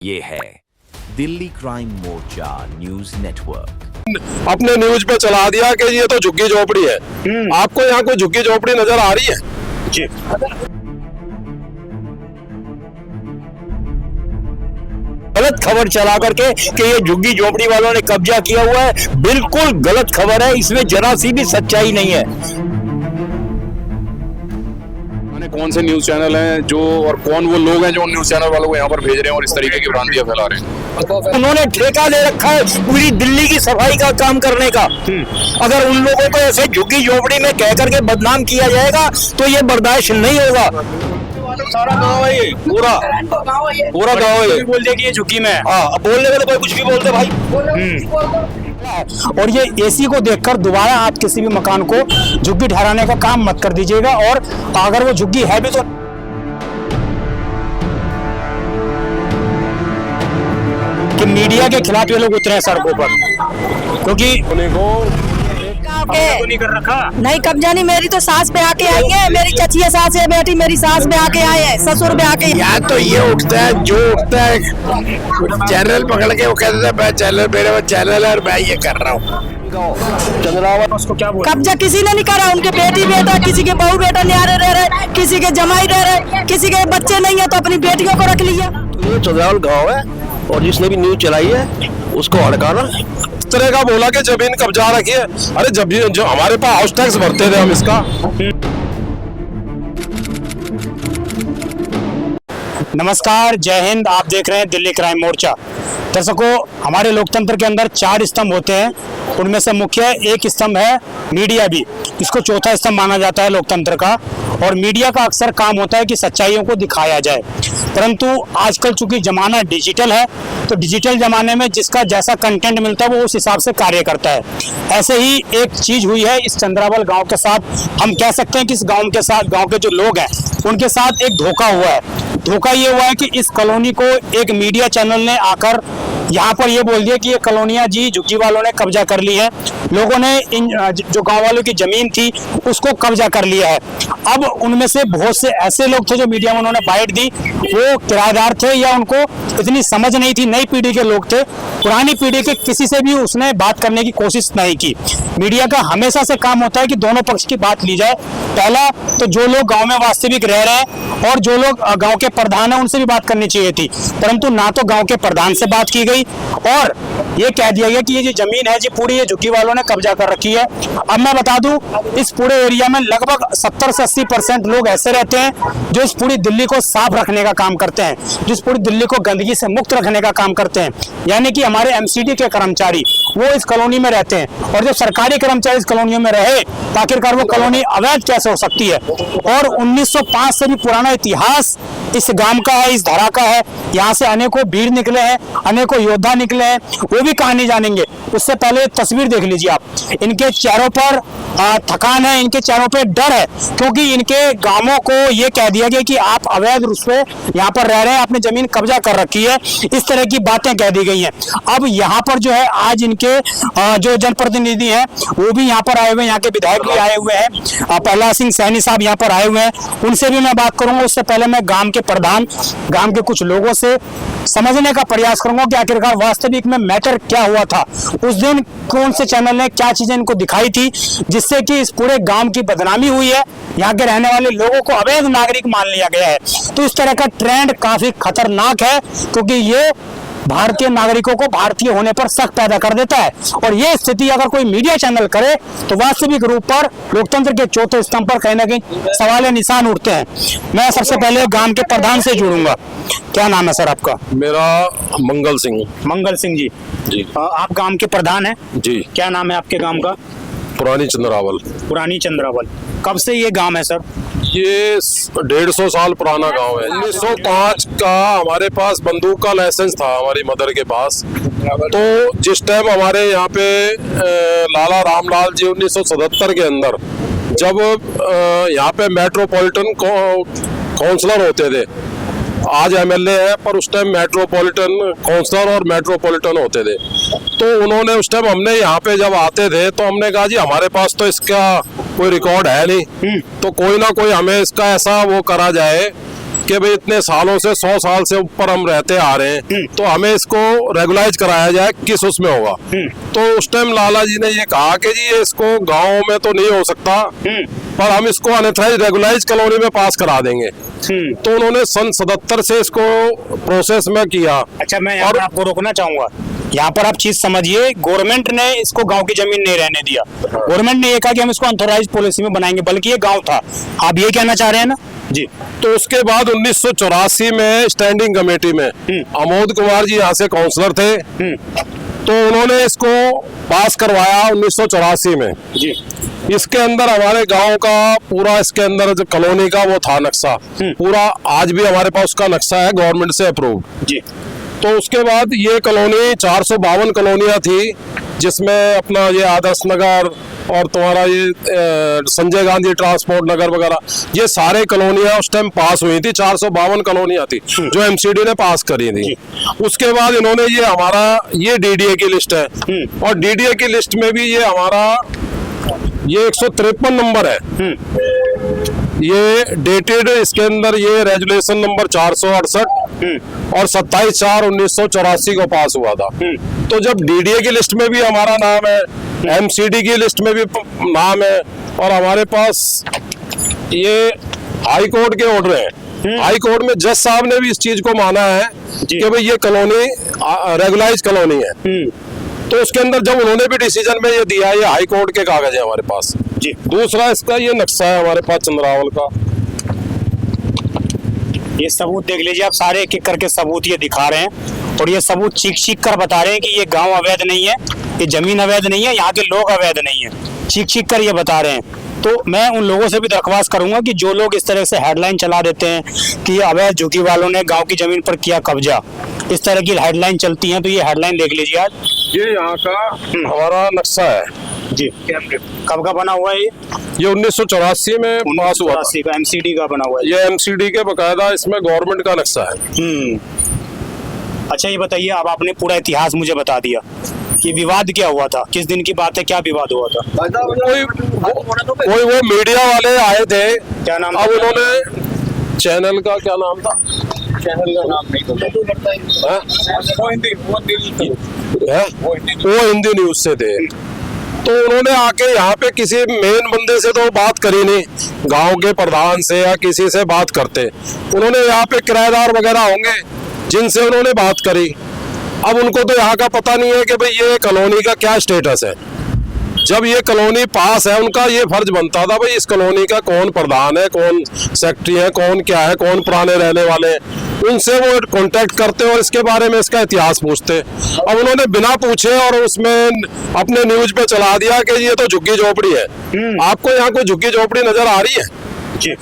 ये है दिल्ली क्राइम मोर्चा news network. अपने न्यूज पे चला दिया कि ये तो झुग्गी झोपड़ी है। आपको यहाँ कोई झुग्गी झोपड़ी नजर आ रही है? जी गलत खबर चला करके कि ये झुग्गी झोपड़ी वालों ने कब्जा किया हुआ है, बिल्कुल गलत खबर है। इसमें जरा सी भी सच्चाई नहीं है। कौन से न्यूज चैनल हैं जो और कौन वो लोग हैं जो उन न्यूज चैनल वालों को यहाँ पर भेज रहे हैं और इस तरीके की भ्रांतियां फैला रहे हैं? उन्होंने ठेका ले रखा है पूरी दिल्ली की सफाई का काम करने का। अगर उन लोगों को ऐसे झुग्गी झोपड़ी में कह करके बदनाम किया जाएगा तो ये बर्दाश्त नहीं होगा। सारा गाँव है ये, पूरा गाँव है। बोल दे कि ये झुग्गी में है। हाँ, बोलने में तो कोई कुछ भी बोलते भाई। और ये एसी को देखकर दोबारा आप किसी भी मकान को झुग्गी ठहराने का काम मत कर दीजिएगा। और अगर वो झुग्गी है भी तो कि मीडिया के खिलाफ ये लोग उतरे हैं सड़कों पर, क्योंकि नहीं कर रखा। नहीं, कब्जा नहीं। मेरी तो सास पे आके आई है, मेरी चचिया सास है बेटी, मेरी सास पे आके आए हैं, ससुर पे आके। यार तो ये उठता है जो उठता है चैनल पकड़ के वो कहते हैं मैं चैनल, मेरे पास चैनल है और मैं ये कर रहा हूँ। उसको क्या बोल? कब्जा किसी ने नहीं करा। उनके बेटी बेटा, किसी के बहू बेटा न्यारे रह रहे, किसी के जमाई रह रहे, किसी के बच्चे नहीं है तो अपनी बेटियों को रख लिया। ये चंद्रावल गाँव है और जिसने भी न्यूज चलाई है उसको हड़काना। इस तरह का बोला कि जमीन कब्जा रखी है। अरे जब जो हमारे पास हाउस टैक्स भरते थे हम इसका। नमस्कार, जय हिंद। आप देख रहे हैं दिल्ली क्राइम मोर्चा। दर्शकों, हमारे लोकतंत्र के अंदर 4 स्तंभ होते हैं। उनमें से मुख्य एक स्तंभ है मीडिया भी। इसको चौथा स्तंभ माना जाता है लोकतंत्र का। और मीडिया का अक्सर काम होता है कि सच्चाइयों को दिखाया जाए, परंतु आजकल चूंकि जमाना डिजिटल है तो डिजिटल जमाने में जिसका जैसा कंटेंट मिलता है वो उस हिसाब से कार्य करता है। ऐसे ही एक चीज हुई है इस चंद्रावल गांव के साथ। हम कह सकते हैं कि इस गांव के साथ, गांव के जो लोग हैं उनके साथ एक धोखा हुआ है। धोखा ये हुआ है कि इस कॉलोनी को एक मीडिया चैनल ने आकर यहाँ पर ये बोल दिया कि ये कॉलोनियाँ जी झुग्गी वालों ने कब्जा कर ली है। लोगों ने इन जो गांव वालों की जमीन थी उसको कब्जा कर लिया है। अब उनमें से बहुत से ऐसे लोग थे जो मीडिया में उन्होंने बाइट दी, वो किराएदार थे या उनको इतनी समझ नहीं थी। नई पीढ़ी के लोग थे, पुरानी पीढ़ी के किसी से भी उसने बात करने की कोशिश नहीं की। मीडिया का हमेशा से काम होता है कि दोनों पक्ष की बात ली जाए। पहला तो जो लोग गाँव में वास्तविक रह रहे हैं और जो लोग गाँव के प्रधान हैं उनसे भी बात करनी चाहिए थी, परंतु ना तो गाँव के प्रधान से बात की गई और ये कह दिया गया कि ये जो जमीन है जी पूरी ये झुग्गी वालों ने कब्जा कर रखी है। अब मैं बता दूं, इस पूरे एरिया में लगभग 70 से 80% लोग ऐसे रहते हैं जो इस पूरी दिल्ली को साफ रखने का काम करते हैं, जो इस पूरी दिल्ली को गंदगी से मुक्त रखने का काम करते हैं। यानी कि हमारे एमसीडी के कर्मचारी वो इस कॉलोनी में रहते हैं और जो सरकारी कर्मचारी इस कॉलोनियों में रहे तो आखिरकार वो कॉलोनी अवैध कैसे हो सकती है। और 1905 से भी पुराना इतिहास इस गांव का है, इस धरा का है। यहाँ से अनेकों वीर निकले हैं, अनेकों योद्धा निकले हैं, वो भी कहानी जानेंगे। उससे पहले तस्वीर देख लीजिए आप। इनके चेहरों पर थकान है, इनके चेहरों पे डर है, क्योंकि इनके गांवों को ये कह दिया गया कि आप अवैध रूप से यहाँ पर रह रहे हैं, आपने जमीन कब्जा कर रखी है। इस तरह की बातें कह दी गई हैं। अब यहाँ पर जो है आज इनके जो जनप्रतिनिधि हैं वो भी यहाँ पर आए हुए हैं, यहाँ के विधायक भी आए हुए हैं। प्रहलाद सिंह सैनी साहब यहाँ पर आए हुए हैं, उनसे भी मैं बात करूंगा। उससे पहले मैं गांव के प्रधान, गांव के कुछ लोगों से समझने का प्रयास करूंगा कि आखिरकार वास्तविक में मैटर क्या हुआ था। उस दिन कौन से चैनल ने क्या चीजें इनको दिखाई थी जिससे कि इस पूरे गांव की बदनामी हुई है, यहाँ के रहने वाले लोगों को अवैध नागरिक मान लिया गया है। तो इस तरह का ट्रेंड काफी खतरनाक है, क्योंकि ये भारतीय नागरिकों को भारतीय होने पर शक पैदा कर देता है। और ये स्थिति अगर कोई मीडिया चैनल करे तो वास्तविक रूप पर लोकतंत्र के चौथे स्तंभ पर कहीं ना कहीं सवाल निशान उठते हैं। मैं सबसे पहले गांव के प्रधान से जुड़ूंगा। क्या नाम है सर आपका? मेरा मंगल सिंह। मंगल सिंह जी। जी। आप गांव के प्रधान हैं जी। क्या नाम है आपके गांव का? पुरानी चंद्रावल। पुरानी चंद्रावल। कब से ये गांव है सर? ये 150 साल पुराना गांव है। 1905 का हमारे पास बंदूक का लाइसेंस था हमारी मदर के पास। तो जिस टाइम हमारे यहाँ पे लाला रामलाल जी 1977 के अंदर जब यहाँ पे मेट्रोपॉलिटन काउंसलर होते थे, आज एमएलए है पर उस टाइम मेट्रोपॉलिटन काउंसलर और मेट्रोपॉलिटन होते थे, तो उन्होंने उस टाइम हमने यहाँ पे जब आते थे तो हमने कहा जी हमारे पास तो इसका कोई रिकॉर्ड है नहीं, तो कोई ना कोई हमें इसका ऐसा वो करा जाए कि भाई इतने सालों से 100 साल से ऊपर हम रहते आ रहे हैं, तो हमें इसको रेगुलाइज कराया जाए, किस उसमें होगा। तो उस टाइम लाला जी ने ये कहा कि जी ये इसको गाँव में तो नहीं हो सकता, पर हम इसको अनऑथराइज्ड रेगुलाइज कॉलोनी में पास करा देंगे। तो उन्होंने सन 77 से इसको प्रोसेस में किया। अच्छा, मैं यहाँ पर आपको रोकना चाहूंगा। यहाँ पर आप चीज समझिए, गवर्नमेंट ने इसको गांव की जमीन नहीं रहने दिया। गवर्नमेंट ने ये कहा कि हम इसको अनऑथराइज पॉलिसी में बनाएंगे, बल्कि ये गांव था। आप ये कहना चाह रहे हैं ना जी? तो उसके बाद 1984 में स्टैंडिंग कमेटी में अमोद कुमार जी यहाँ से काउंसलर थे, तो उन्होंने इसको पास करवाया 1984 में जी। इसके अंदर हमारे गांव का पूरा, इसके अंदर जो कॉलोनी का वो था नक्शा पूरा, आज भी हमारे पास उसका नक्शा है, गवर्नमेंट से अप्रूव जी। तो उसके बाद ये कॉलोनी 452 कॉलोनियां थी, जिसमें अपना ये आदर्श नगर और तुम्हारा ये संजय गांधी ट्रांसपोर्ट नगर वगैरह, ये सारे कॉलोनियां उस टाइम पास हुई थी। 452 कॉलोनियां थी जो एमसीडी ने पास करी थी। उसके बाद इन्होंने ये हमारा ये डीडीए की लिस्ट है, और डीडीए की लिस्ट में भी ये हमारा ये 153 नंबर है, ये डेटेड, इसके अंदर ये रेजुलेशन नंबर 468 और 27/4/1984 को पास हुआ था। तो जब डीडीए की लिस्ट में भी हमारा नाम है, एमसीडी की लिस्ट में भी नाम है, और हमारे पास ये हाई कोर्ट के ऑर्डर हैं, हाई कोर्ट में जज साहब ने भी इस चीज को माना है कि भाई ये कॉलोनी रेगुलाइज कॉलोनी है। तो उसके अंदर जब उन्होंने भी डिसीजन में ये दिया, ये हाई कोर्ट के कागज है हमारे पास जी। दूसरा इसका ये नक्शा है हमारे पास चंद्रावल का, ये सबूत देख लीजिए आप, सारे एक एक करके सबूत ये दिखा रहे हैं, और ये सबूत चीख कर बता रहे हैं कि ये गांव अवैध नहीं है, ये जमीन अवैध नहीं है, यहाँ के लोग अवैध नहीं है, चीख कर ये बता रहे हैं। तो मैं उन लोगों से भी दरख्वास्त करूंगा कि जो लोग इस तरह से हेडलाइन चला देते हैं कि अवैध झुग्गी वालों ने गांव की जमीन पर किया कब्जा, इस तरह की हेडलाइन चलती हैं, तो ये हेडलाइन देख लीजिए आज। ये यहाँ का हमारा नक्शा है जी। कब का बना हुआ है ये 1984 में पास हुआ था। का एमसीडी का बना हुआ है ये एमसीडी के बकायदा इसमें गवर्नमेंट का नक्शा है। अच्छा, ये बताइए, अब आपने पूरा इतिहास मुझे बता दिया कि विवाद क्या हुआ था, किस दिन की बात है, क्या विवाद हुआ था? कोई वो मीडिया वाले आए थे, क्या नाम? अब उन्होंने चैनल का क्या नाम था, चैनल का नाम नहीं पता, वो हिंदी न्यूज से थे। तो उन्होंने आके यहाँ पे किसी मेन बंदे से तो बात करी नहीं, गांव के प्रधान से या किसी से बात करते, उन्होंने यहाँ पे किराएदार वगैरह होंगे जिनसे उन्होंने बात करी। अब उनको तो यहाँ का पता नहीं है कि भाई ये कॉलोनी का क्या स्टेटस है। जब ये कॉलोनी पास है, उनका ये फर्ज बनता था भाई इस कॉलोनी का कौन प्रधान है, कौन सेक्रेटरी है, कौन क्या है, कौन पुराने रहने वाले हैं, उनसे वो कांटेक्ट करते और इसके बारे में इसका इतिहास पूछते। अब उन्होंने बिना पूछे और उसमें अपने न्यूज पे चला दिया कि ये तो झुग्गी झोपड़ी है। आपको यहाँ कोई झुग्गी झोपड़ी नजर आ रही है जी?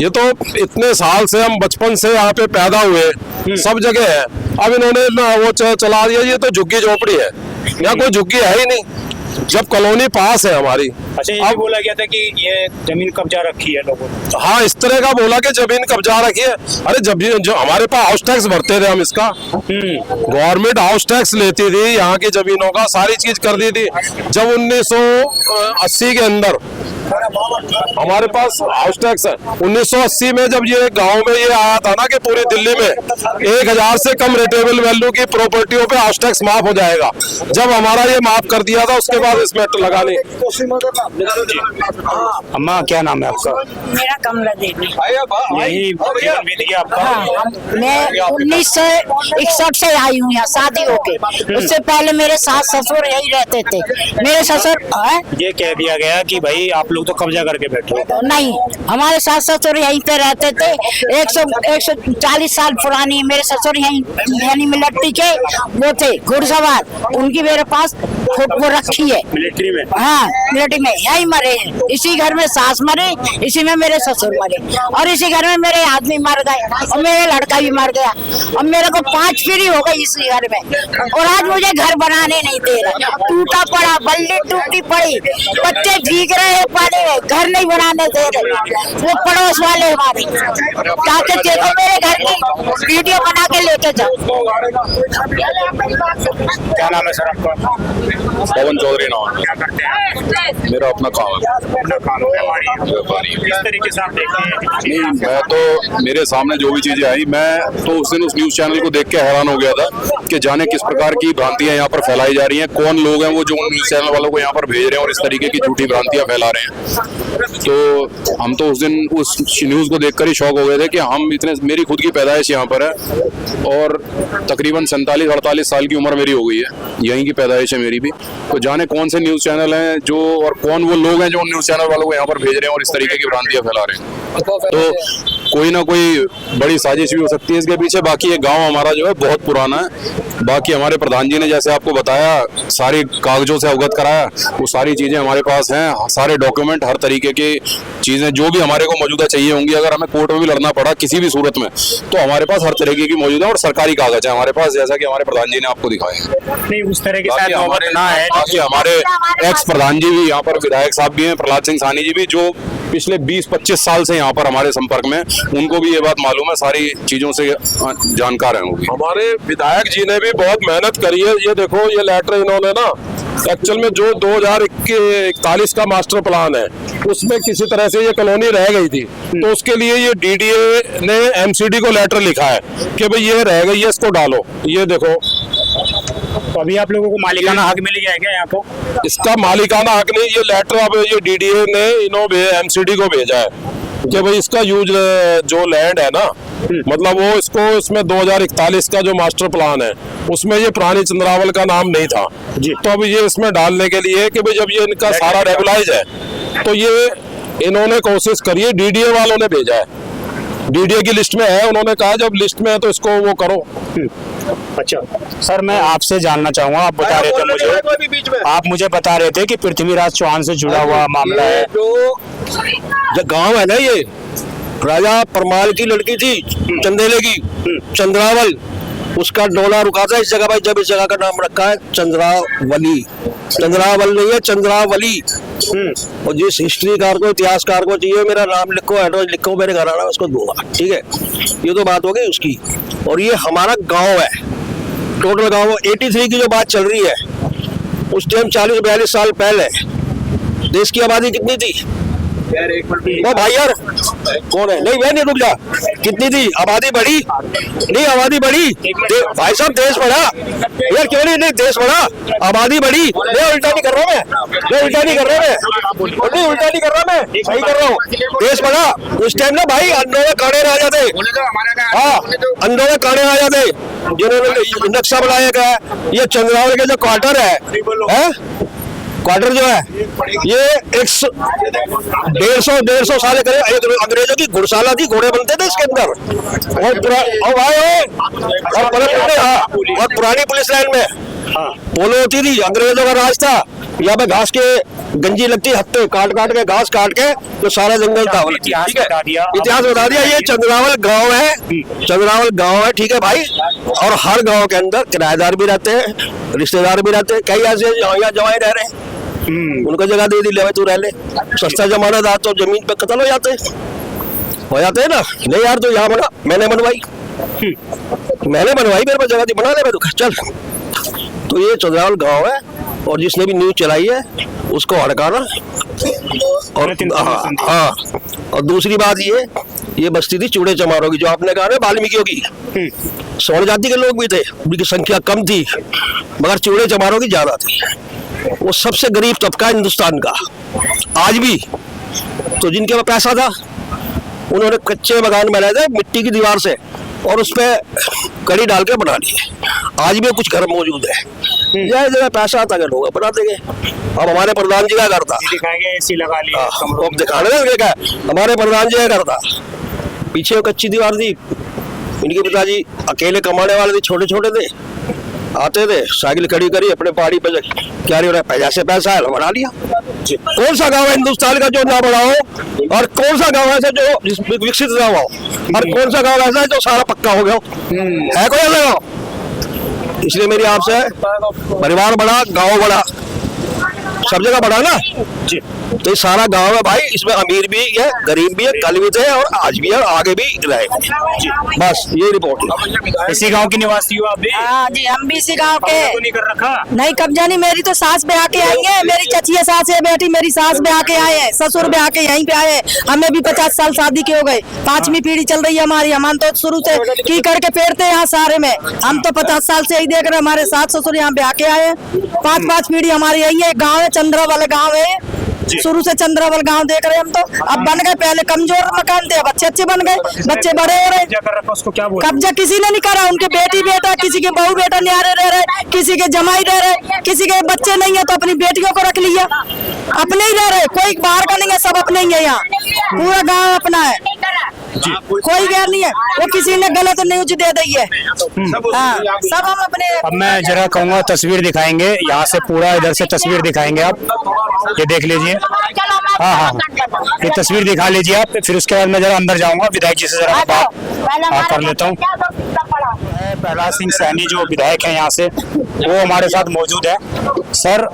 ये तो इतने साल से, हम बचपन से यहाँ पे पैदा हुए, सब जगह है। अब इन्होंने वो चला दिया ये तो झुग्गी झोपड़ी है, यहाँ कोई झुग्गी है ही नहीं, जब कॉलोनी पास है हमारी। अच्छा, ये बोला गया था कि ये जमीन कब्जा रखी है लोगों ने। हाँ, इस तरह का बोला कि जमीन कब्जा रखी है। अरे जब जो हमारे पास हाउस टैक्स भरते थे हम, इसका गवर्नमेंट हाउस टैक्स लेती थी, यहाँ की जमीनों का सारी चीज कर दी थी। जब 1980 के अंदर हमारे पास हाउस टैक्स है, 1980 में जब ये गांव में ये आया था ना कि पूरी दिल्ली में 1000 से कम रेटेबल वैल्यू की प्रॉपर्टियों पे हाउस टैक्स माफ हो जाएगा, जब हमारा ये माफ कर दिया था, उसके बाद इसमें लगा नहीं। अम्मा, क्या नाम है आपका? मेरा कमला देवी। यही जीवन बीत गया आपका? हाँ, मैं 1961 से आई हूँ यहाँ शादी होके। उससे पहले मेरे सास ससुर यही रहते थे। मेरे ससुर ये कह दिया गया कि भाई आप लोग तो कब्जा करके बैठे। नहीं, हमारे सास ससुर यहीं पे रहते थे। 140 साल पुरानी मेरे ससुर यहीं यानी मिलिट्री के वो थे घुड़सवार, उनकी मेरे पास वो रखी है मिलिट्री में। हाँ, मिलिट्री में यही मरे हैं। इसी घर में सास मरे, इसी में मेरे ससुर मरे, और इसी घर में मेरे आदमी मर गए, और मेरा लड़का भी मर गया। अब मेरे को 5 पीढ़ी हो गई इसी घर में, और आज मुझे घर बनाने नहीं दे रहा। टूटा पड़ा, बल्ली टूटी पड़ी, बच्चे भीग रहे हैं पानी में, घर नहीं बनाने दे रहे। वो पड़ोस वाले हमारे जाके देखो मेरे घर की वीडियो बना के लेके जाओ। क्या नाम है सर आपका? पवन चौधरी नाम है। क्या करते हैं? मेरा अपना काम है, अपना काम व्यापारी। व्यापारी। किस तरीके से आप देखते हैं? नहीं, मैं तो मेरे सामने जो भी चीजें आई, मैं तो उस दिन उस न्यूज चैनल को देख के हैरान हो गया था कि जाने किस प्रकार की भ्रांतियां यहाँ पर फैलाई जा रही हैं, कौन लोग हैं वो जो न्यूज चैनल वालों को यहाँ पर भेज रहे हैं और इस तरीके की झूठी भ्रांतियां फैला रहे हैं। तो हम तो उस दिन उस न्यूज को देखकर ही शॉक हो गए थे कि हम इतने, मेरी खुद की पैदाइश यहाँ पर है और तकरीबन 47-48 साल की उम्र मेरी हो गई है, यहीं की पैदाइश है मेरी भी। तो जाने कौन से न्यूज चैनल हैं जो, और कौन वो लोग हैं जो न्यूज चैनल वालों को यहाँ पर भेज रहे हैं और इस तरीके की भ्रांतियां फैला रहे हैं। तो कोई ना कोई बड़ी साजिश भी हो सकती है इसके पीछे। बाकी ये गांव हमारा जो है बहुत पुराना है। बाकी हमारे प्रधान जी ने जैसे आपको बताया, सारी कागजों से अवगत कराया, वो सारी चीजें हमारे पास हैं, सारे डॉक्यूमेंट, हर तरीके की चीजें जो भी हमारे को मौजूदा चाहिए होंगी। अगर हमें कोर्ट में भी लड़ना पड़ा किसी भी सूरत में, तो हमारे पास हर तरीके की मौजूद है और सरकारी कागज है हमारे पास, जैसा कि हमारे प्रधान जी ने आपको दिखाए हैं। नहीं, उस तरह के बाकी शायद हमारे ना है। बाकी हमारे एक्स प्रधान जी भी यहाँ पर, विधायक साहब भी हैं, प्रहलाद सिंह सानी जी भी, जो पिछले 20-25 साल से यहाँ पर हमारे संपर्क में, उनको भी ये बात मालूम है, सारी चीजों से जानकार है वो भी। हमारे विधायक जी ने भी बहुत मेहनत करी है। ये देखो, ये लेटर इन्होंने ना, एक्चुअल में जो 2041 का मास्टर प्लान है उसमें किसी तरह से ये कॉलोनी रह गई थी, तो उसके लिए ये डीडीए ने एमसीडी को लेटर लिखा है कि भाई ये रह गई है, इसको डालो। ये देखो, तो अभी आप लोगों को मालिकाना हक मिल गया है क्या यहाँ को? इसका मालिकाना हक नहीं, ये लेटर अब ये डीडीए ने इन्होंने एमसीडी को भेजा है कि भाई इसका यूज जो लैंड है ना, मतलब वो इसको, इसमें 2041 का जो मास्टर प्लान है उसमें ये पुरानी चंद्रावल का नाम नहीं था जी। तो अब ये इसमें डालने के लिए कि भाई जब ये इनका सारा रेगुलाइज है, तो ये इन्होंने कोशिश करी है, डीडीए वालों ने भेजा है, डीडीए की लिस्ट में है, उन्होंने कहा जब लिस्ट में है तो इसको वो करो। अच्छा सर, मैं आपसे जानना चाहूंगा, आप बता रहे थे मुझे, आप मुझे बता रहे थे कि पृथ्वीराज चौहान से जुड़ा हुआ मामला है। जो गांव है ना, ये राजा परमाल की लड़की थी, चंदेले की, चंद्रावल, उसका डोला रुका था इस जगह पर, जब इस जगह का नाम रखा है चंद्रावली। चंद्रावल नहीं है, चंद्रावली। और जिस हिस्ट्रीकार को, इतिहासकार को चाहिए मेरा नाम लिखो, एड्रेस लिखो, मेरे घर आना, उसको दूंगा, ठीक है। ये तो बात हो गई उसकी। और ये हमारा गांव है, टोटल गांव 83 की जो बात चल रही है, उस टाइम 40-42 साल पहले देश की आबादी कितनी थी? वो भाई यार कौन है? नहीं मैं नहीं, रुक जा। कितनी थी आबादी? बढ़ी नहीं, आबादी बढ़ी भाई साहब, देश बढ़ा यार, क्यों नहीं देश बढ़ा, आबादी बढ़ी। मैं उल्टा नहीं कर रहा, मैं उल्टा नहीं कर रहा, मैं उल्टा नहीं कर रहा, मैं सही कर रहा हूँ। देश बढ़ा उस टाइम ना भाई, अंधों में काने राजा थे। हाँ, अंधों में काने राजा थे जिन्होंने नक्शा बनाया गया। ये चंद्रावल के जो क्वार्टर है, क्वार्टर जो है ये 150 साल अंग्रेजों की घुड़शाला थी, घोड़े बनते थे इसके अंदर। और पुरानी पुलिस लाइन में पोलो होती थी, अंग्रेजों का राज था। यहाँ पे घास के गंजी लगती, हत्ते काट के घास काट के, तो सारा जंगल था। इतिहास बता दिया, इतिहास बता दिया। ये चंद्रावल गांव है, चंद्रावल गांव है, ठीक है भाई। और हर गांव के अंदर किराएदार भी रहते हैं, रिश्तेदार भी रहते हैं। कई ऐसे यहाँ जवाई रह रहे हैं, उनको जगह दे दी, ले भाई तू रह ले। सस्ता जमाना था तो जमीन पे कत्ल हो जाते हैं ना। नहीं यार, तो यहाँ बना, मैंने बनवाई, मेरे पास जगह थी, बना ले मैं, तो चल। तो ये चंद्रावल गांव है, और जिसने भी न्यूज चलाई है उसको हड़काना। और हाँ, और दूसरी बात ये बस्ती थी चूड़े चमारों की, जो आपने कहा ना वाल्मीकियों की। स्वर्ण जाति के लोग भी थे, उनकी संख्या कम थी, मगर चूड़े चमारों की ज्यादा थी। वो सबसे गरीब तबका हिंदुस्तान का आज भी। तो जिनके पास पैसा था उन्होंने कच्चे मकान बनाए थे मिट्टी की दीवार से, और उस पर कड़ी डाल के बना लिए। आज भी कुछ घर मौजूद है, जगह जगह पैसा आता है, लोग बना देंगे। अब हमारे प्रधान जी क्या करता, एसी लगा लिया, अब दिखाने का हमारे प्रधान जी क्या करता। पीछे वो कच्ची दीवार थी, इनके पिताजी अकेले कमाने वाले थे, छोटे छोटे थे, आते थे, साइकिल खड़ी करी, अपने पहाड़ी पे क्या पैसे पैसा है बना लिया। कौन सा गांव है हिंदुस्तान का जो ना बड़ा हो, और कौन सा गांव ऐसा जो विकसित ना हो, और कौन सा गांव ऐसा है जो सारा पक्का हो गया है? कोई ऐसा गाँव? इसलिए मेरी आपसे, परिवार बड़ा, गांव बड़ा, सब जगह बड़ा ना जी। तो ये सारा गांव है भाई, इसमें अमीर भी है, गरीब भी है, कल भी थे और आज भी है, आगे भी रहेगा। बस ये रिपोर्ट है। इसी गांव की निवासी हो आप भी? हाँ जी, हम भी इसी गाँव के। तो नहीं कर रखा? नहीं, कब्जा नहीं। मेरी तो सास ब्याह के आई है, मेरी चचिया सास है बेटी, मेरी सास ब्याह के आए हैं, ससुर ब्याह के यहीं पे आए। हमें भी 50 साल शादी के हो गए, 5वीं पीढ़ी चल रही है हमारी। हम तो शुरू से की करके फेरते यहाँ सारे में। हम तो 50 साल से यही देख रहे हैं, हमारे सास ससुर यहाँ ब्याह के आए हैं। 5 पीढ़ी हमारी यही है। गाँव है चंद्रावल गाँव है, शुरू से चंद्रावल गांव देख रहे हैं हम। तो अब बन गए, पहले कमजोर मकान थे, अब अच्छे बन गए, बच्चे बड़े हो रहे। उसको क्या बोलते? कब्जा किसी ने नहीं करा। उनके बेटी बेटा, किसी के बहू बेटा न्यारे रह रहे, किसी के जमाई रह रहे, किसी के बच्चे नहीं है तो अपनी बेटियों को रख लिया। अपने ही रह रहे, कोई बाहर का नहीं है, सब अपने ही है। यहाँ पूरा गाँव अपना है, कोई गैर नहीं है। वो किसी ने गलत न्यूज दे दी है। हाँ, सब हम अपने। अब मैं जरा कहूँगा तस्वीर दिखाएंगे, यहाँ से पूरा इधर से तस्वीर दिखाएंगे आप, ये देख लीजिए। हाँ, ये तस्वीर दिखा लीजिए आप, फिर उसके बाद मैं जरा अंदर जाऊंगा, विधायक जी से जरा बात कर लेता हूँ। प्रहलाद सिंह सैनी जो विधायक है यहाँ से, वो हमारे साथ मौजूद है। सर,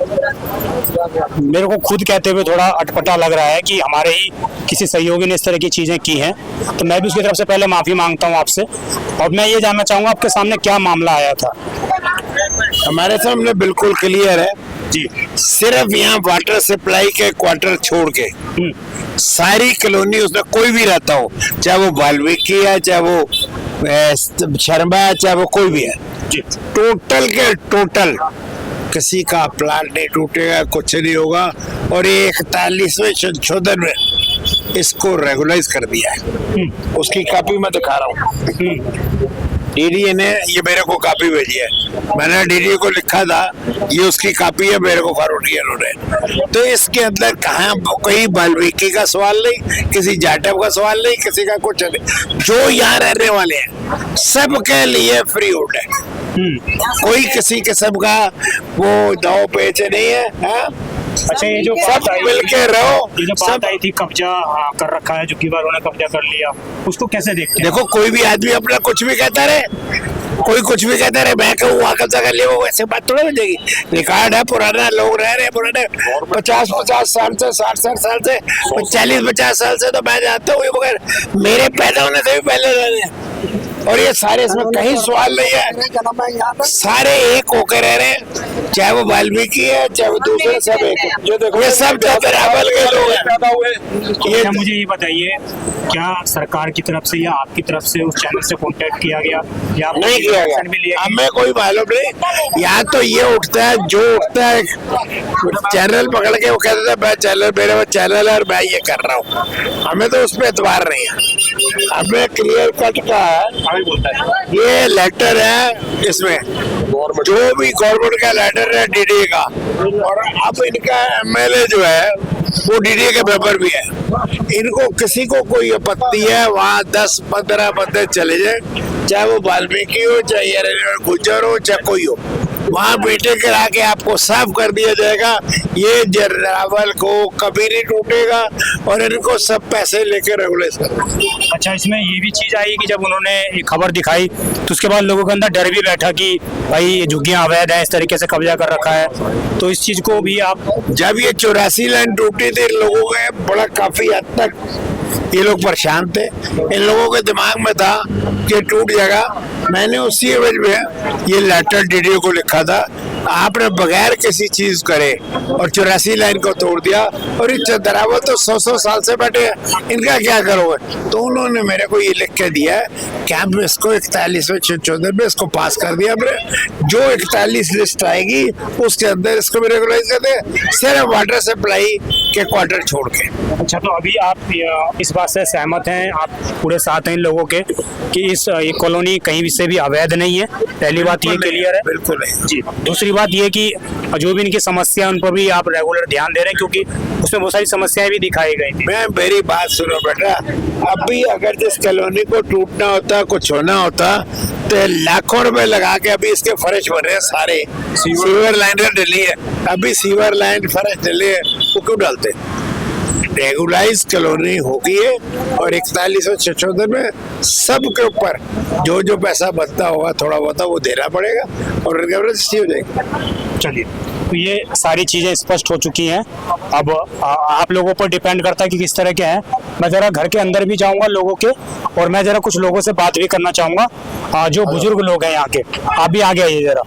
मेरे को खुद कहते हुए थोड़ा अटपटा लग रहा है कि हमारे ही किसी सहयोगी ने इस तरह की चीजें की हैं, तो मैं भी उसकी तरफ से पहले माफी मांगता हूँ आपसे। और मैं ये जानना चाहूंगा आपके सामने क्या मामला आया था? हमारे सामने बिल्कुल क्लियर है जी। सिर्फ यहाँ वाटर सप्लाई के क्वार्टर छोड़ के सारी कॉलोनी उसमें कोई भी रहता हो, चाहे वो वाल्मीकि है, चाहे वो शर्मा है, चाहे वो कोई भी है, टोटल के टोटल किसी का प्लान नहीं टूटेगा, कुछ नहीं होगा। और ये 41वें संशोधन में इसको रेगुलाइज कर दिया है। उसकी कॉपी मैं दिखा रहा हूँ। डीडीए ने ये मेरे को कॉपी भेजी है, मैंने डीडीए को लिखा था, ये उसकी कॉपी है, मेरे को फॉरवर्ड किया उन्होंने। तो इसके अंदर कहाँ कोई वाल्मीकि का सवाल नहीं, किसी जाटव का सवाल नहीं, किसी का कुछ नहीं। जो यहाँ रहने वाले हैं सबके लिए फ्री होल्ड है। कोई किसी किस्म का वो दाव पेच नहीं है। अच्छा, ये जो सब मिलके रहो। ये जो बात आई थी कब्जा कर रखा है, जो की बार उन्होंने कब्जा कर लिया, उसको कैसे देखते हैं? देखो, कोई भी आदमी अपना कुछ भी कहता रहे, कोई कुछ भी कहता रहे, मैं कहूँ वहाँ कब्जा कर लिया, वो वैसे बात थोड़ा हो जाएगी। रिकॉर्ड है, पुराना लोग रह रहे हैं, पुराने 50 साल से, 60 साल से, 40-50 साल से तो मैं जानता हूँ, मगर मेरे पैदा होने से भी पहले रह रहे हैं। और ये सारे, इसमें कहीं सवाल नहीं है, सारे एक होकर रह रहे हैं, चाहे वो वाल्मीकि है, चाहे वो दूसरे, सब एक है। ये सब चंद्रावल के लोग हैं। ये मुझे ये बताइए, क्या सरकार की तरफ से या आपकी तरफ से उस चैनल से कांटेक्ट किया गया या नहीं किया गया? हमें कोई मालूम नहीं। यहाँ तो ये उठता है, जो उठता है चैनल पकड़ के, वो कहता है मैं चैनल, मेरे चैनल है और मैं ये कर रहा हूँ। हमें तो उस पर एतबार नहीं है। हमें क्लियर कट का है, ये लेटर है, इसमें जो भी गवर्नमेंट का लेटर है डीडीए का, और अब इनका एमएलए जो है वो डीडीए के मेंबर भी है। इनको किसी को कोई आपत्ति है वहाँ 10-15 बंदे चले जाए, चाहे वो वाल्मीकि हो, चाहे गुज्जर हो, चाहे कोई हो, वहाँ मीटिंग करा के आपको साफ कर दिया जाएगा। ये चंद्रावल को कभी नहीं टूटेगा और इनको सब पैसे लेके रेगुलेट कर। अच्छा, इसमें ये भी चीज आई कि जब उन्होंने ये खबर दिखाई तो उसके बाद लोगों के अंदर डर भी बैठा कि भाई ये झुग्गियां अवैध है, इस तरीके से कब्जा कर रखा है, तो इस चीज को भी आप, जब ये 84 लाइन टूटी थी, लोगों के बड़ा काफी हद तक ये लोग परेशान थे। इन लोगों के दिमाग में था कि टूट जाएगा। मैंने उसी एवज में ये लेटर डीडीओ को लिखा था, आपने बगैर किसी चीज करे और 84 लाइन को तोड़ दिया, और ये चंद्रावल तो 100 साल से बैठे हैं, इनका क्या करोगे? तो उन्होंने मेरे को ये लिख के दिया कि हम इसको 41वें संशोधन में इसको पास कर दिया हमने। जो 41 लिस्ट आएगी उसके अंदर इसको भी रेगुलाइज कर दे, सिर्फ वाटर सप्लाई के क्वार्टर छोड़ के। अच्छा, तो अभी आप इस बात से सहमत हैं, आप पूरे साथ हैं इन लोगों के कि ये कॉलोनी कहीं भी से भी अवैध नहीं है? पहली बात ये क्लियर है। बिल्कुल नहीं जी। दूसरी बात ये कि जो भी इनकी समस्या उन पर भी आप रेगुलर ध्यान दे रहे हैं, क्योंकि उसमें बहुत सारी समस्याएं भी दिखाई गई थी। मैं मेरी बात सुनो बेटा, अभी अगर जिस कॉलोनी को टूटना होता, कुछ होना होता, तो लाखों रुपए लगा के अभी इसके फर्श बन रहे हैं, सारे सीवर लाइन डली है, अभी सीवर लाइन फर्श डले है, वो क्यों डालते? रेगुलाइज कॉलोनी होगी है, और 41वें संशोधन में सबके ऊपर जो जो पैसा बनता होगा थोड़ा बहुत वो देना पड़ेगा और हो जाएगा। चलिए। तो ये सारी चीजें स्पष्ट हो चुकी हैं। अब आप लोगों पर डिपेंड करता है कि किस तरह के हैं। मैं जरा घर के अंदर भी जाऊंगा लोगों के, और मैं जरा कुछ लोगों से बात भी करना चाहूंगा, जो बुजुर्ग लोग हैं यहाँ के। आप भी आगे आइए जरा,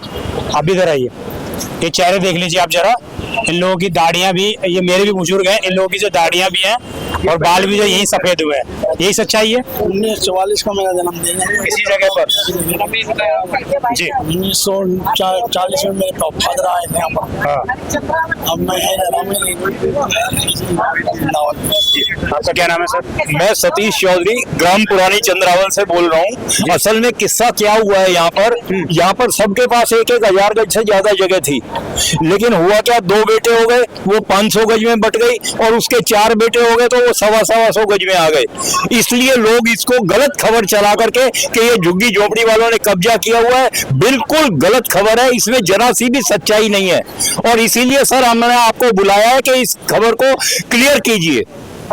आप भी इधर आइए। ये चेहरे देख लीजिए आप जरा, इन लोगों की दाढ़ियां भी, ये मेरे भी बुजुर्ग हैं, इन लोगों की जो दाढ़ियां भी हैं और बाल भी जो यही सफेद हुए हैं, यही सच्चाई है। 1944 का मेरा जन्मदिन है, इसी जगह पर जी। 1940 में मेरे फादर आए थे यहाँ पर। हाँ, अब मैं आपका क्या नाम है सर? मैं सतीश चौधरी ग्राम पुरानी चंद्रावल से बोल रहा हूँ। असल में किस्सा क्या हुआ है यहाँ पर सबके पास एक 1000 गज से ज्यादा जगह थी, लेकिन हुआ क्या, 2 बेटे हो गए, वो 500 गज में बट गई, और उसके 4 बेटे हो गए तो वो 125 गज में आ गए। इसलिए लोग इसको गलत खबर चला करके कि ये झुग्गी झोपड़ी वालों ने कब्जा किया हुआ है, बिल्कुल गलत खबर है, इसमें जरा सी भी सच्चाई नहीं है। और इसीलिए सर हमने आपको बुलाया है कि इस खबर को क्लियर कीजिए।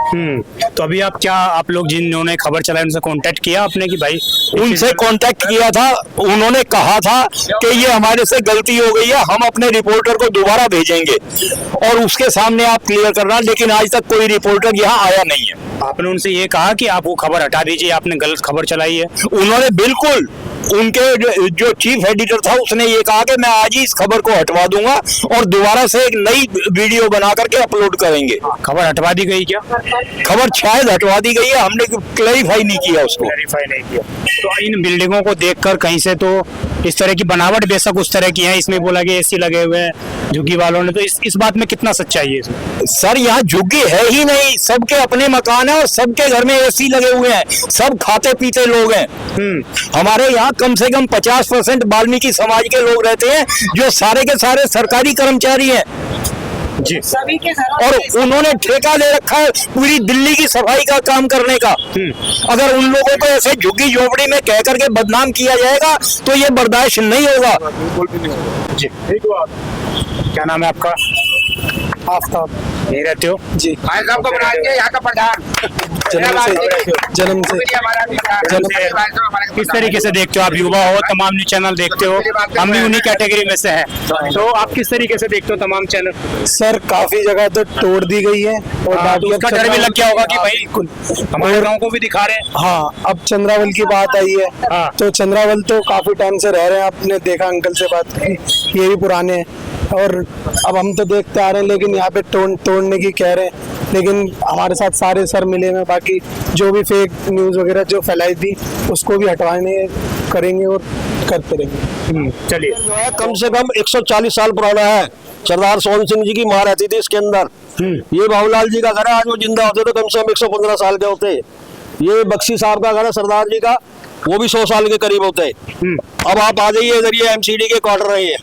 तो अभी आप लोग जिन्होंने खबर चलाई उनसे कांटेक्ट किया आपने कि भाई? उनसे कांटेक्ट किया था, उन्होंने कहा था कि ये हमारे से गलती हो गई है, हम अपने रिपोर्टर को दोबारा भेजेंगे और उसके सामने आप क्लियर करना, लेकिन आज तक कोई रिपोर्टर यहाँ आया नहीं है। आपने उनसे ये कहा कि आप वो खबर हटा दीजिए, आपने गलत खबर चलाई है? उन्होंने बिल्कुल, उनके जो चीफ एडिटर था उसने ये कहा कि मैं आज ही इस खबर को हटवा दूंगा और दोबारा से एक नई वीडियो बना करके अपलोड करेंगे। खबर हटवा दी गई क्या? खबर शायद हटवा दी गई है, हमने क्लैरिफाई नहीं किया उसको। क्लैरिफाई नहीं किया। तो इन बिल्डिंगों को देखकर कहीं से तो इस तरह की बनावट बेशक उस तरह की है, इसमें बोला कि एसी लगे हुए हैं झुग्गी वालों ने, तो इस बात में कितना सच्चाई है इसमें? सर यहाँ झुग्गी है ही नहीं, सबके अपने मकान है और सबके घर में एसी लगे हुए हैं, सब खाते पीते लोग हैं। हमारे यहाँ कम से कम 50% वाल्मीकि समाज के लोग रहते हैं, जो सारे के सारे सरकारी कर्मचारी हैं जी। सभी के और उन्होंने ठेका ले रखा है पूरी दिल्ली की सफाई का काम करने का। अगर उन लोगों को ऐसे झुग्गी झोपड़ी में कह करके बदनाम किया जाएगा तो ये बर्दाश्त नहीं होगा। जी। क्या नाम है आपका? आफ्ताब। यहीं रहते हो? जी। आपको बना दिया यहाँ का प्रधान। जन्म से किस तरीके से देखते हो आप? युवा हो, तमाम न्यूज चैनल देखते हो, हम भी उन्हीं कैटेगरी में से हैं, तो आप किस तरीके से देखते हो तमाम चैनल? सर काफी जगह तो तोड़ दी गई है और तो उसका डर भी लग गया होगा कि भाई हमारे गांव को भी दिखा रहे हैं। हाँ, अब चंद्रावल की बात आई है। हाँ। तो चंद्रावल तो काफी टाइम से रह रहे हैं, आपने देखा अंकल से बात की, ये भी पुराने हैं और अब हम तो देखते आ रहे हैं, लेकिन यहाँ पे तोड़ने की कह रहे हैं, लेकिन हमारे साथ सारे सर मिले हैं, बाकी जो भी फेक न्यूज वगैरह जो फैलाई थी उसको भी हटवाने करेंगे और करते रहेंगे। चलिए। जो है कम से कम 140 साल पुराना है, सरदार सोहन सिंह जी की माँ रहती थी इसके अंदर। ये बाबूलाल जी का घर है, आज वो जिंदा होते तो कम से कम 115 साल के होते। ये बख्शी साहब का घर है सरदार जी का, वो भी 100 साल के करीब होते। अब आप आ जाइए इधर, ये MCD के क्वार्टर है ये।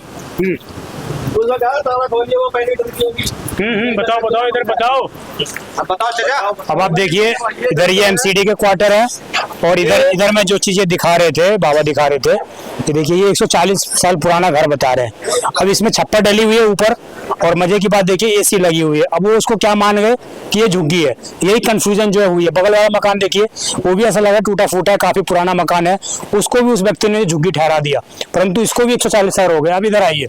बताओ इधर बताओ। अब आप देखिए, इधर ये MCD के क्वार्टर है और इधर में जो चीजें दिखा रहे थे, बाबा दिखा रहे थे, ये देखिए ये 140 साल पुराना घर बता रहे हैं। अब इसमें छप्पर डली हुई है ऊपर, और मजे की बात देखिए एसी लगी हुई है। अब वो उसको क्या मान गए कि ये झुग्गी है, यही कंफ्यूजन जो है हुई है। बगल वाला मकान देखिए, वो भी ऐसा लगा टूटा फूटा है, काफी पुराना मकान है, उसको भी उस व्यक्ति ने झुग्गी ठहरा दिया, परंतु इसको भी 140 साल हो गए। अब इधर आइए,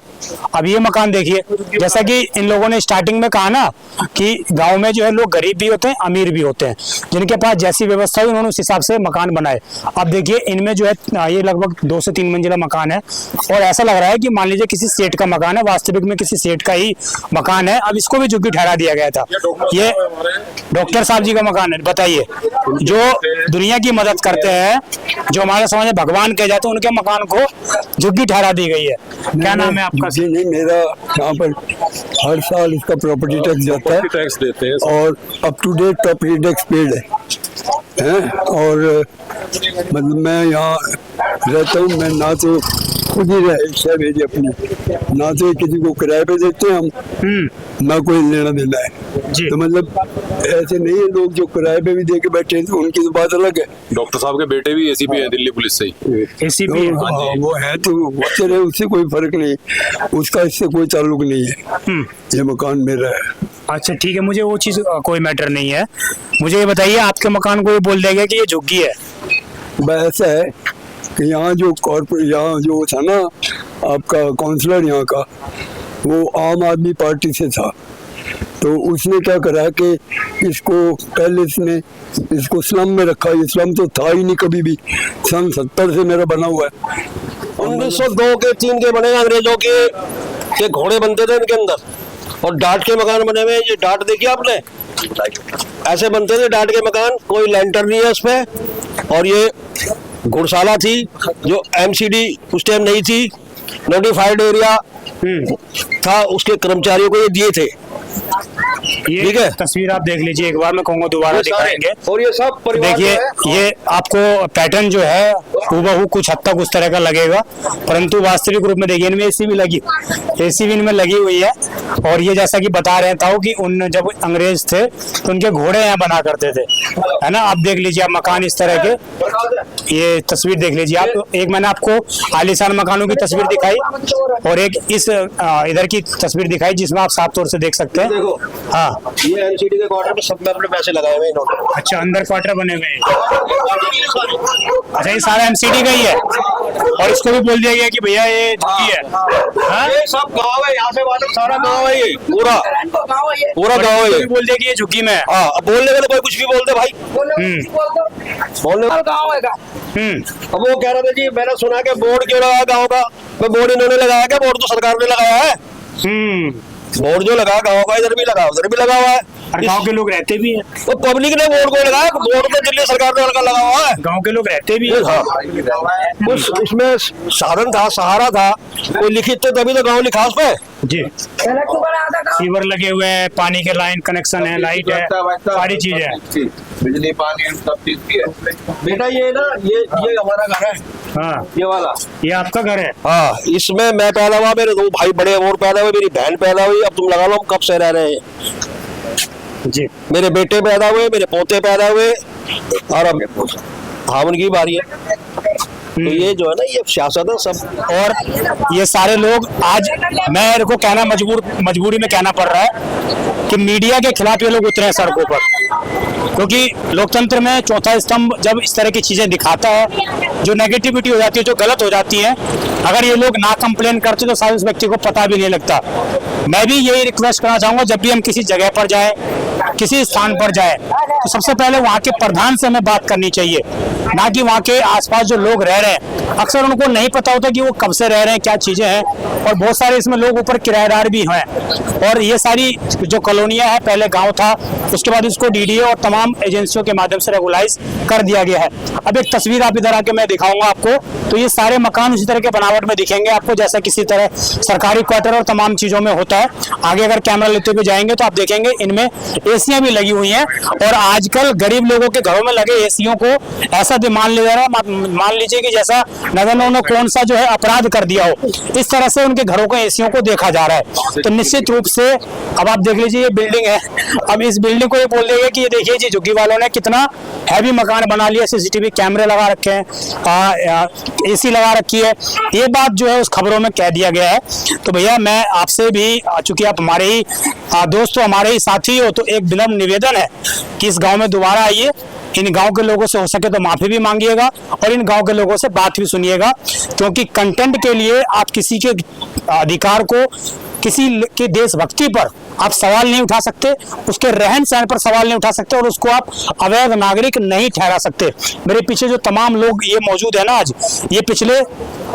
अब ये मकान देखिए, जैसा कि इन लोगों ने स्टार्टिंग में कहा ना कि गांव में जो है लोग गरीब भी होते हैं, अमीर भी होते हैं, जिनके पास जैसी व्यवस्था हुई उन्होंने उस हिसाब से मकान बनाए। अब देखिए इनमें जो है ये लगभग 2 से 3 मंजिला मकान है, और ऐसा लग रहा है कि मान लीजिए किसी सेठ का मकान है, वास्तविक में किसी सेठ का ही मकान है। अब इसको भी झुग्गी ठहरा दिया गया था। ये डॉक्टर साहब जी का मकान है। बताइए, जो दुनिया की मदद करते हैं, जो हमारे समाज में भगवान कहे जाते हैं, उनके मकान को झुग्गी ठहरा दी गई है। क्या नाम है आपका? जी नहीं, मेरा यहाँ पर हर साल इसका प्रॉपर्टी टैक्स जाता है, टैक्स देते हैं और up to date property tax paid है। और मतलब मैं यहाँ रहता हूँ, मैं ना तो खुद ही रिक्शा भेजी अपनी, ना तो किसी को किराए पे देते हैं हम, ना कोई लेना देना है जी। तो मतलब ऐसे नहीं है, लोग जो किराए पे भी दे के बैठे हैं तो उनकी तो बात अलग है। डॉक्टर साहब के बेटे भी ACP है दिल्ली पुलिस से ही। ACP है? हाँ, वो है तो बच्चे रहे, उससे कोई फर्क नहीं, उसका इससे कोई ताल्लुक नहीं है। ये मकान मेरा है। अच्छा ठीक है, मुझे वो चीज कोई मैटर नहीं है। मुझे ये बताइए, आपके मकान को ये बोल देगा कि ये झुग्गी है? ऐसा है कि यहाँ जो था ना आपका काउंसलर यहाँ का, वो आम आदमी पार्टी से था, तो उसने क्या करा कि इसको पहले इसने इसको स्लम में रखा। ये स्लम तो था ही नहीं कभी भी, सन 70 से मेरा बना हुआ है। 1902 के 3 के बने अंग्रेजों के घोड़े बनते थे इनके अंदर, और डाट के मकान बने हुए। ये डाट देखिए आपने, ऐसे बनते थे डाट के मकान, कोई लेंटर नहीं है उसमें। और ये घुड़शाला थी जो एमसीडी उस टाइम नहीं थी, नोटिफाइड एरिया था, उसके कर्मचारियों को ये दिए थे। ये ठीक है, तस्वीर आप देख लीजिए एक बार, मैं कहूँगा दोबारा दिखाएंगे। और ये सब परिवार देखिए ये आपको पैटर्न जो है हूबहू कुछ हद तक उस तरह का लगेगा, परंतु वास्तविक रूप में देखिए इनमें एसी भी लगी, एसी भी इनमें लगी हुई है। और ये जैसा कि बता रहे था कि उन जब अंग्रेज थे तो उनके घोड़े यहाँ बना करते थे, है ना। आप देख लीजिए आप मकान इस तरह के, ये तस्वीर देख लीजिए आप। एक मैंने आपको आलीशान मकानों की तस्वीर दिखाई और एक इस इधर की तस्वीर दिखाई जिसमें आप साफ तौर से देख सकते हैं। देखो, हाँ, ये एमसीडी के क्वार्टर में सब में अपने पैसे लगाए हुए इन्होंने। अच्छा, अंदर क्वार्टर बने हुए हैं। अच्छा, ये सारा एमसीडी का ही है, और इसको भी बोल दिया गया कि भैया ये झुग्गी है। हाँ? ये सब गाँव है, यहाँ से वाटर सारा गाँव है, ये पूरा गाँव है। ये बोल दिया कि ये झुग्गी में है। हाँ, अब बोलने वाले कोई कुछ भी बोलते भाई, बोलने वाला गाँव है। अब वो कह रहे थे जी मैंने सुना कि बोर्ड क्यों लगाया गाँव का, तो बोर्ड इन्होंने लगाया क्या? बोर्ड तो सरकार ने लगाया है। बोर्ड जो लगा गाँव का, इधर भी लगा उधर भी लगा हुआ है, और गांव के लोग रहते भी हैं। तो पब्लिक ने बोर्ड को लगाया, बोर्ड तो दिल्ली सरकार ने लगा हुआ है। गांव के लोग रहते भी हैं। हाँ, उसमें साधन था, सहारा था, कोई लिखित थे तभी तो गाँव लिखा उस पे जी। सीवर लगे हुए हैं, पानी के लाइन कनेक्शन है, लाइट है, सारी चीज है, बिजली पानी सब चीज की है। बेटा। ये ना ये हमारा घर है। हाँ, ये वाला ये आपका घर है। हाँ, इसमें मैं पैदा हुआ, मेरे 2 भाई बड़े और पैदा हुए, मेरी बहन पैदा हुई। अब तुम लगा लो हम कब से रह रहे हैं जी। मेरे बेटे पैदा हुए, मेरे पोते पैदा हुए, और अब हाँ उनकी बारी है। तो ये जो है ना, ये सियासत है सब। और ये सारे लोग आज मेरे को कहना मजबूरी में कहना पड़ रहा है कि मीडिया के खिलाफ ये लोग उतरे हैं सड़कों पर, क्योंकि लोकतंत्र में चौथा स्तंभ जब इस तरह की चीजें दिखाता है, जो नेगेटिविटी हो जाती है, जो गलत हो जाती है, अगर ये लोग ना कंप्लेन करते तो शायद उस व्यक्ति को पता भी नहीं लगता। मैं भी यही रिक्वेस्ट करना चाहूंगा, जब भी हम किसी जगह पर जाए, किसी स्थान पर जाए, तो सबसे पहले वहाँ के प्रधान से हमें बात करनी चाहिए, ना कि वहाँ के आसपास जो लोग रह रहे हैं। अक्सर उनको नहीं पता होता कि वो कब से रह रहे हैं, क्या चीजें हैं, और बहुत सारे इसमें लोग ऊपर किराएदार भी हैं। और ये सारी जो कॉलोनियां हैं, पहले गांव था, उसके बाद इसको डीडीए और तमाम एजेंसियों के माध्यम से रेगुलाइज कर दिया गया है। अब एक तस्वीर आप इधर आके मैं दिखाऊंगा आपको, तो ये सारे मकान उसी तरह के बनावट में दिखेंगे आपको, जैसा किसी तरह सरकारी क्वार्टर और तमाम चीजों में होता है। आगे अगर कैमरा लेते हुए जाएंगे तो आप देखेंगे इनमें एसियां भी लगी हुई हैं, और आजकल गरीब लोगों के घरों में लगे एसियों को ऐसा मान लिया जा रहा है, मान लीजिए कि जैसा नगर उन्होंने कौन सा जो है अपराध कर दिया हो, इस तरह से उनके घरों के एसियों को देखा जा रहा है। तो निश्चित रूप से अब आप देख लीजिए, ये बिल्डिंग है, अब इस बिल्डिंग को ये बोल देंगे कि ये देखिए जी झुग्गी वालों ने कितना हैवी मकान बना लिया, सीसीटीवी कैमरे लगा रखे हैं, एसी लगा रखी है, ये बात जो है उस खबरों में कह दिया गया है। तो भैया मैं आपसे भी, चूंकि आप हमारे ही दोस्त हो, हमारे ही साथी हो, तो एक विनम्र निवेदन है कि इस गांव में दोबारा आइए, इन गांव के लोगों से हो सके तो माफी भी मांगिएगा, और इन गांव के लोगों से बात भी सुनिएगा, क्योंकि कंटेंट के लिए आप किसी के अधिकार को, किसी के देशभक्ति पर आप सवाल नहीं उठा सकते, उसके रहन सहन पर सवाल नहीं उठा सकते, और उसको आप अवैध नागरिक नहीं ठहरा सकते। मेरे पीछे जो तमाम लोग ये मौजूद है ना आज, ये पिछले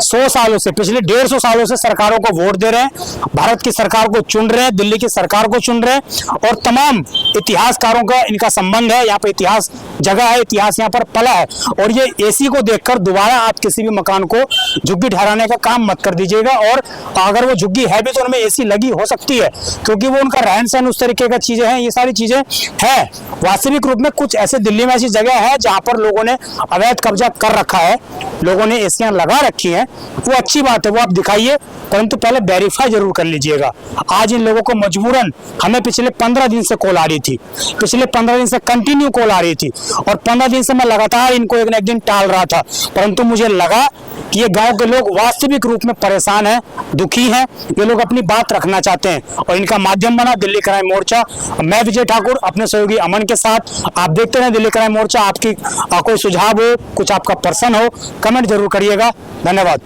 100 सालों से, पिछले 150 सालों से सरकारों को वोट दे रहे हैं, भारत की सरकार को चुन रहे हैं, दिल्ली की सरकार को चुन रहे हैं, और तमाम इतिहासकारों का इनका संबंध है, यहाँ पे इतिहास जगह है, इतिहास यहाँ पर पला है। और ये एसी को देखकर दोबारा आप किसी भी मकान को झुग्गी ठहराने का काम मत कर दीजिएगा, और अगर वो झुग्गी है भी तो उनमें एसी लगी हो सकती है, क्योंकि वो उनका रहन सहन उस तरीके का चीजें हैं, ये सारी चीजें हैं। वास्तविक रूप में कुछ ऐसे दिल्ली में ऐसी जगह है जहां पर लोगों ने अवैध कब्जा कर रखा है, लोगों ने एसियां लगा रखी हैं, वो अच्छी बात है, वो आप दिखाइए, परंतु पहले वेरीफाई जरूर कर लीजिएगा। आज इन लोगों को मजबूरन, हमें पिछले 15 दिन से कॉल आ रही थी, पिछले 15 दिन से कंटिन्यू कॉल आ रही थी, और 15 दिन से मैं लगातार इनको एक न एक दिन टाल रहा था, परंतु मुझे लगा कि ये गांव के लोग वास्तविक रूप में परेशान हैं, दुखी हैं, ये लोग अपनी बात रखना चाहते हैं, और इनका माध्यम बना दिल्ली क्राइम मोर्चा। मैं विजय ठाकुर अपने सहयोगी अमन के साथ, आप देखते रहें दिल्ली क्राइम मोर्चा। आपकी कोई सुझाव हो, कुछ आपका प्रश्न हो, कमेंट जरूर करिएगा। धन्यवाद।